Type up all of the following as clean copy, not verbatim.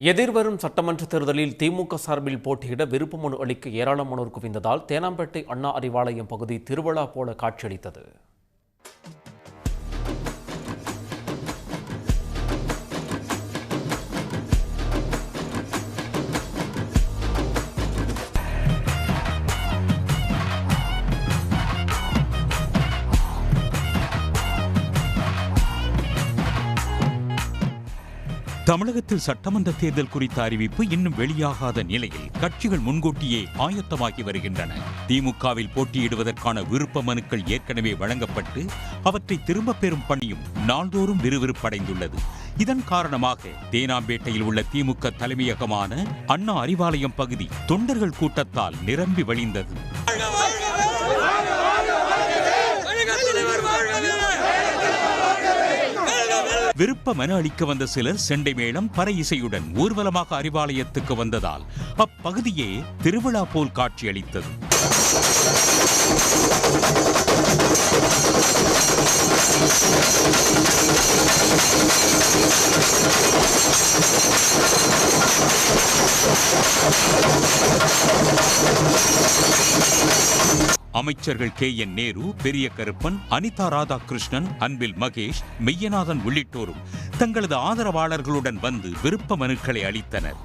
எதிர்வரும் சட்டமன்ற தேர்தலில் திமுக சார்பில் போட்டியிட விருப்ப மனு அளிக்க ஏராளமானோர் குவிந்ததால் தேனாம்பேட்டை அண்ணா அறிவாலயம் பகுதி திருவிழா போல காட்சியளித்தது. தமிழகத்தில் சட்டமன்ற தேர்தல் குறித்த அறிவிப்பு இன்னும் வெளியாகாத நிலையில் கட்சிகள் முன்கூட்டியே ஆயத்தமாகி வருகின்றன. திமுகவில் போட்டியிடுவதற்கான விருப்ப மனுக்கள் ஏற்கனவே வழங்கப்பட்டு அவற்றை திரும்பப் பெறும் பணியும் நாள்தோறும் விறுவிறுப்படைந்துள்ளது. இதன் காரணமாக தேனாம்பேட்டையில் உள்ள திமுக தலைமையகமான அண்ணா அறிவாலயம் பகுதி தொண்டர்கள் கூட்டத்தால் நிரம்பி வழிந்தது. விருப்ப மனு அளிக்க வந்த சிலர் செண்டை மேளம் பறை இசையுடன் ஊர்வலமாக அறிவாலயத்துக்கு வந்ததால் அப்பகுதியே திருவிழா போல் காட்சியளித்தது. அமைச்சர்கள் KN நேரு, பெரிய கருப்பன், அனிதா ராதாகிருஷ்ணன், அன்பில் மகேஷ், மெய்யநாதன் உள்ளிட்டோரும் தங்களது ஆதரவாளர்களுடன் வந்து விருப்ப மனுக்களை அளித்தனர்.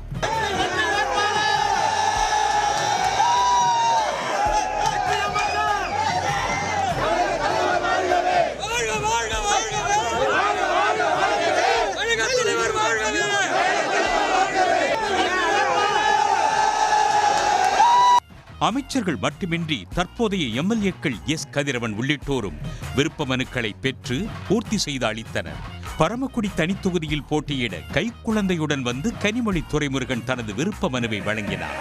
அமைச்சர்கள் மட்டுமின்றி தற்போதைய MLAக்கள் கதிரவன் உள்ளிட்டோரும் விருப்ப மனுக்களை பெற்று பூர்த்தி செய்து அளித்தனர். பரமக்குடி தனித்தொகுதியில் போட்டியிட கைக்குழந்தையுடன் வந்து கனிமொழி துரைமுருகன் தனது விருப்ப மனுவை வழங்கினார்.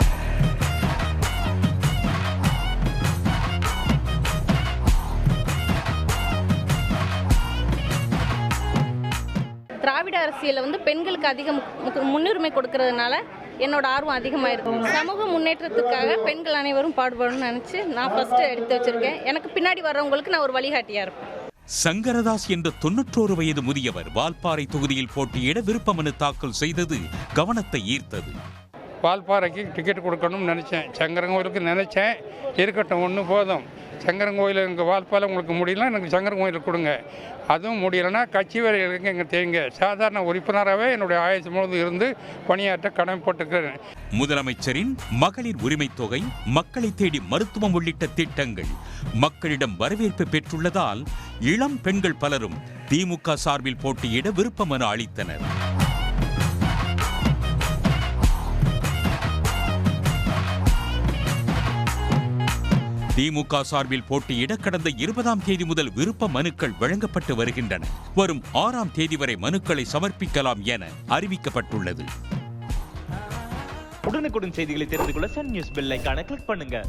திராவிட அரசியலில் பெண்களுக்கு அதிக முன்னுரிமை கொடுக்கறதுனால என்னோட ஆர்வம் அதிகமாக இருக்கும். சமூக முன்னேற்றத்துக்காக பெண்கள் அனைவரும் பாடுபடணும்னு நினச்சி நான் ஃபர்ஸ்ட் எடுத்து வச்சிருக்கேன். எனக்கு பின்னாடி வர்றவங்களுக்கு நான் ஒரு வழிகாட்டியாக இருப்பேன். சங்கரதாஸ் என்ற 91 வயது முதியவர் வால்பாறை தொகுதியில் போட்டியிட விருப்ப மனு தாக்கல் செய்தது கவனத்தை ஈர்த்தது. வால்பாறைக்கு டிக்கெட் கொடுக்கணும்னு நினச்சேன். சங்கரங்கோயிலுக்கு நினச்சேன். இருக்கட்டும், ஒன்று போதும். சங்கரங்கோயில் எங்கள் வால்பாறை உங்களுக்கு முடியல, எனக்கு சங்கரங்கோயிலுக்கு கொடுங்க. அதுவும் முடியலைன்னா கட்சி வேலைகளுக்கு எங்கள் தேங்க சாதாரண உறுப்பினராகவே என்னுடைய ஆயுசு முழுவதும் இருந்து பணியாற்ற கடமைப்பட்டிருக்கிறேன். முதலமைச்சரின் மகளிர் உரிமை தொகை, மக்களை தேடி மருத்துவம் உள்ளிட்ட திட்டங்கள் மக்களிடம் வரவேற்பு பெற்றுள்ளதால் இளம் பெண்கள் பலரும் திமுக சார்பில் போட்டியிட விருப்ப மனு அளித்தனர். திமுக சார்பில் போட்டியிட கடந்த 20ஆம் தேதி முதல் விருப்ப மனுக்கள் வழங்கப்பட்டு வருகின்றன. வரும் 6ஆம் தேதி வரை மனுக்களை சமர்ப்பிக்கலாம் என அறிவிக்கப்பட்டுள்ளது. உடனுக்குடன் செய்திகளை தெரிந்து கொள்ள சன் நியூஸ் பெல் ஐகானை கிளிக் பண்ணுங்க.